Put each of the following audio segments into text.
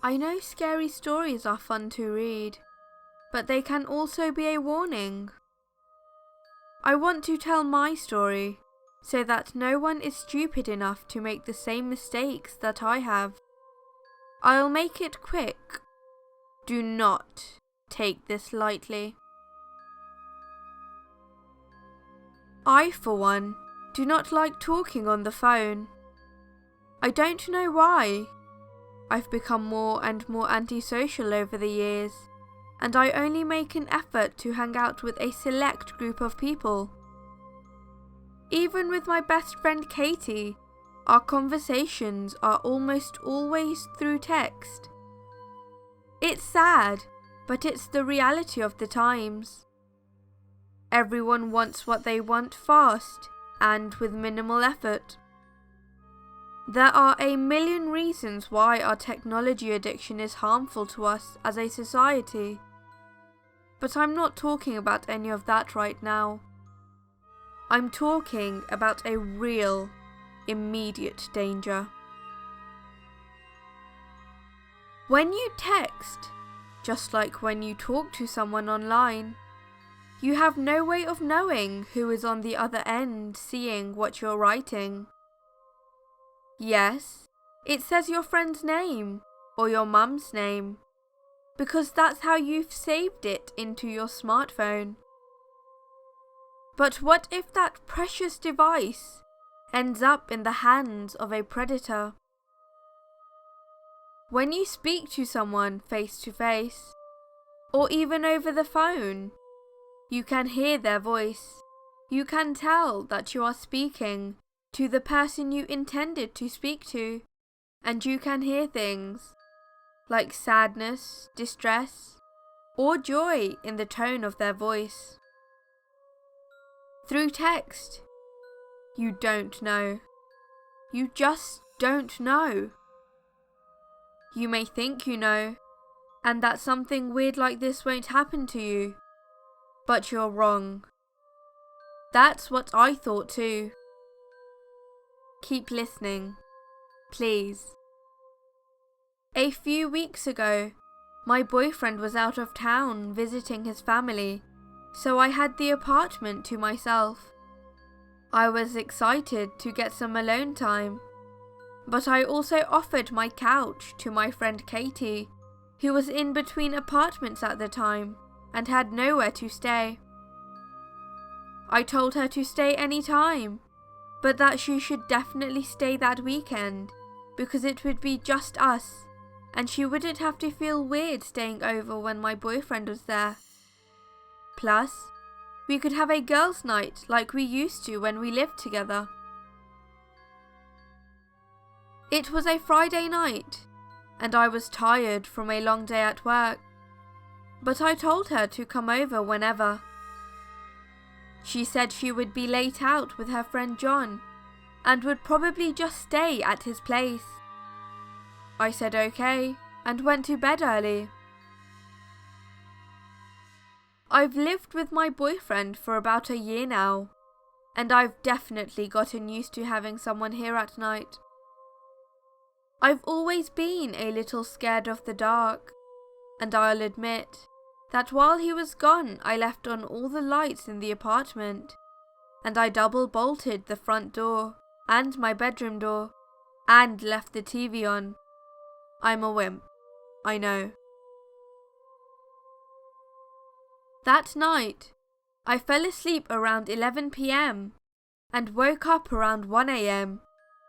I know scary stories are fun to read, but they can also be a warning. I want to tell my story, so that no one is stupid enough to make the same mistakes that I have. I'll make it quick. Do not take this lightly. I, for one, do not like talking on the phone. I don't know why. I've become more and more antisocial over the years, and I only make an effort to hang out with a select group of people. Even with my best friend Katie, our conversations are almost always through text. It's sad, but it's the reality of the times. Everyone wants what they want fast and with minimal effort. There are a million reasons why our technology addiction is harmful to us as a society, but I'm not talking about any of that right now. I'm talking about a real, immediate danger. When you text, just like when you talk to someone online, you have no way of knowing who is on the other end seeing what you're writing. Yes, it says your friend's name or your mum's name, because that's how you've saved it into your smartphone. But what if that precious device ends up in the hands of a predator? When you speak to someone face to face, or even over the phone, you can hear their voice. You can tell that you are speaking to the person you intended to speak to, and you can hear things like sadness, distress, or joy in the tone of their voice. Through text, you don't know. You just don't know. You may think you know, and that something weird like this won't happen to you, but you're wrong. That's what I thought too. Keep listening, please. A few weeks ago, my boyfriend was out of town visiting his family, so I had the apartment to myself. I was excited to get some alone time, but I also offered my couch to my friend Katie, who was in between apartments at the time and had nowhere to stay. I told her to stay any time, but that she should definitely stay that weekend because it would be just us and she wouldn't have to feel weird staying over when my boyfriend was there. Plus, we could have a girls' night like we used to when we lived together. It was a Friday night, and I was tired from a long day at work, but I told her to come over whenever. She said she would be late out with her friend John, and would probably just stay at his place. I said okay, and went to bed early. I've lived with my boyfriend for about a year now, and I've definitely gotten used to having someone here at night. I've always been a little scared of the dark, and I'll admit that while he was gone I left on all the lights in the apartment, and I double bolted the front door and my bedroom door, and left the TV on. I'm a wimp, I know. That night, I fell asleep around 11 PM and woke up around 1 AM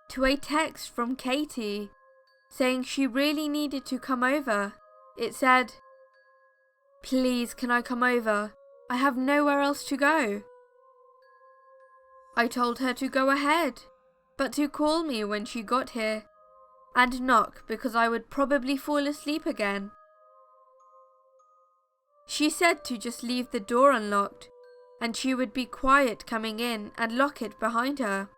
to a text from Katie saying she really needed to come over. It said, "Please, can I come over? I have nowhere else to go." I told her to go ahead, but to call me when she got here, and knock because I would probably fall asleep again. She said to just leave the door unlocked, and she would be quiet coming in and lock it behind her.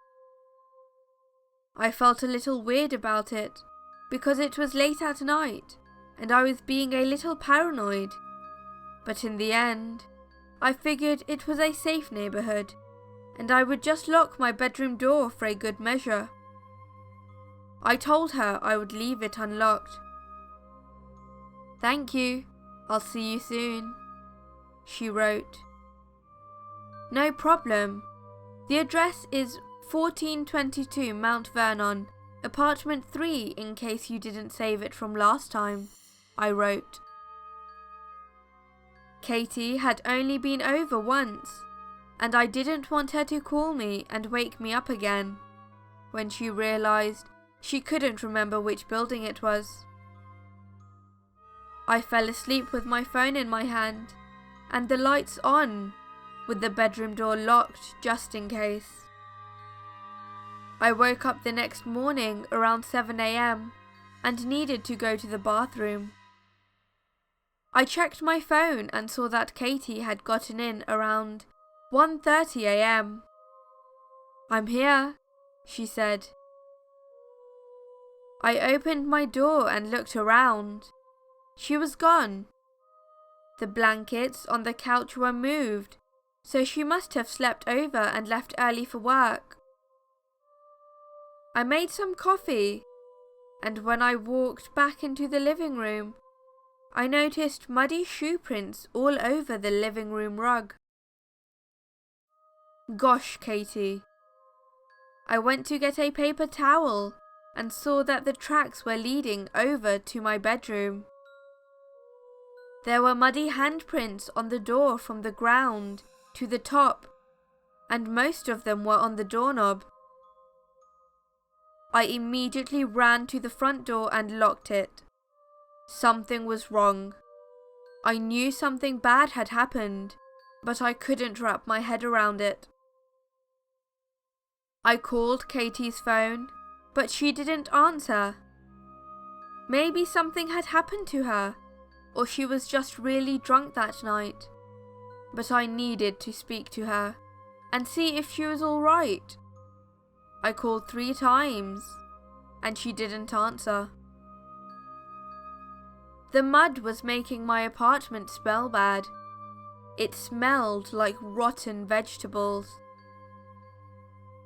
I felt a little weird about it, because it was late at night, and I was being a little paranoid. But in the end, I figured it was a safe neighborhood, and I would just lock my bedroom door for a good measure. I told her I would leave it unlocked. Thank you. I'll see you soon. She wrote. No problem. The address is 1422 Mount Vernon, apartment 3 in case you didn't save it from last time, I wrote. Katie had only been over once, and I didn't want her to call me and wake me up again when she realized she couldn't remember which building it was. I fell asleep with my phone in my hand and the lights on, with the bedroom door locked just in case. I woke up the next morning around 7 a.m. and needed to go to the bathroom. I checked my phone and saw that Katie had gotten in around 1:30 a.m. I'm here, she said. I opened my door and looked around. She was gone. The blankets on the couch were moved, so she must have slept over and left early for work. I made some coffee, and when I walked back into the living room, I noticed muddy shoe prints all over the living room rug. Gosh, Katie. I went to get a paper towel and saw that the tracks were leading over to my bedroom. There were muddy handprints on the door from the ground to the top, and most of them were on the doorknob. I immediately ran to the front door and locked it. Something was wrong. I knew something bad had happened, but I couldn't wrap my head around it. I called Katie's phone, but she didn't answer. Maybe something had happened to her, or she was just really drunk that night. But I needed to speak to her and see if she was all right. I called 3 times, and she didn't answer. The mud was making my apartment smell bad. It smelled like rotten vegetables.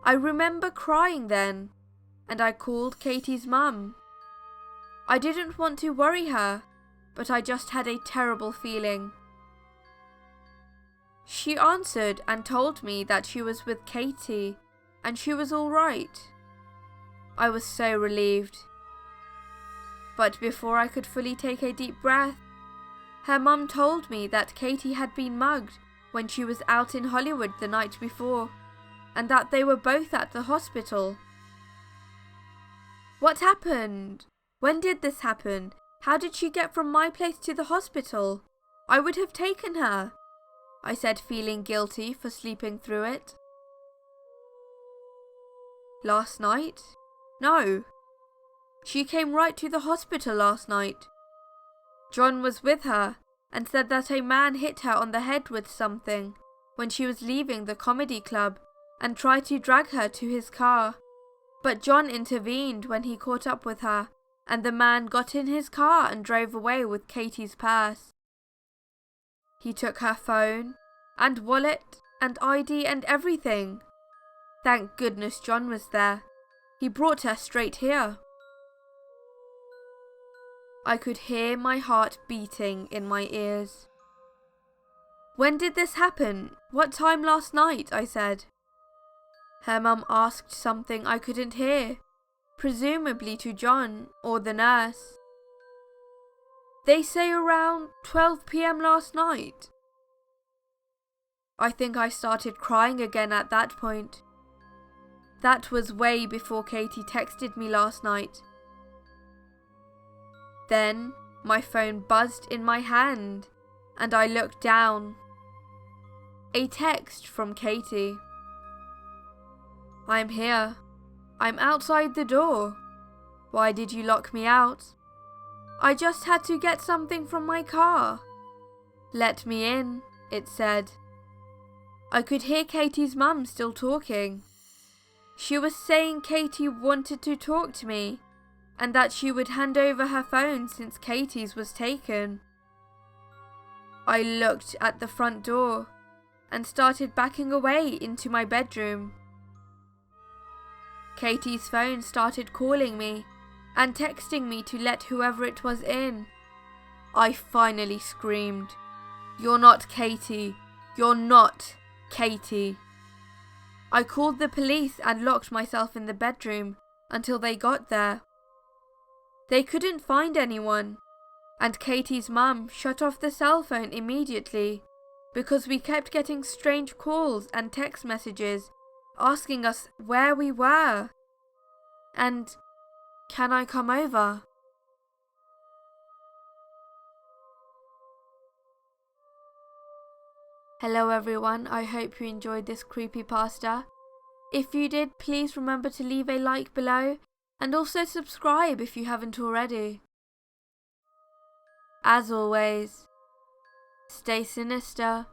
I remember crying then, and I called Katie's mum. I didn't want to worry her, but I just had a terrible feeling. She answered and told me that she was with Katie and she was all right. I was so relieved. But before I could fully take a deep breath, her mum told me that Katie had been mugged when she was out in Hollywood the night before, and that they were both at the hospital. What happened? When did this happen? How did she get from my place to the hospital? I would have taken her, I said, feeling guilty for sleeping through it. Last night? No. She came right to the hospital last night. John was with her and said that a man hit her on the head with something when she was leaving the comedy club and tried to drag her to his car. But John intervened when he caught up with her, and the man got in his car and drove away with Katie's purse. He took her phone and wallet and ID and everything. Thank goodness John was there. He brought her straight here. I could hear my heart beating in my ears. When did this happen? What time last night? I said. Her mum asked something I couldn't hear, presumably to John or the nurse. They say around 12 p.m. last night. I think I started crying again at that point. That was way before Katie texted me last night. Then my phone buzzed in my hand and I looked down. A text from Katie. I'm here. I'm outside the door. Why did you lock me out? I just had to get something from my car. Let me in, it said. I could hear Katie's mum still talking. She was saying Katie wanted to talk to me and that she would hand over her phone since Katie's was taken. I looked at the front door and started backing away into my bedroom. Katie's phone started calling me and texting me to let whoever it was in. I finally screamed. "You're not Katie. You're not Katie." I called the police and locked myself in the bedroom until they got there. They couldn't find anyone, and Katie's mum shut off the cell phone immediately because we kept getting strange calls and text messages asking us where we were and can I come over? Hello everyone, I hope you enjoyed this creepypasta. If you did, please remember to leave a like below and also subscribe if you haven't already. As always, stay sinister.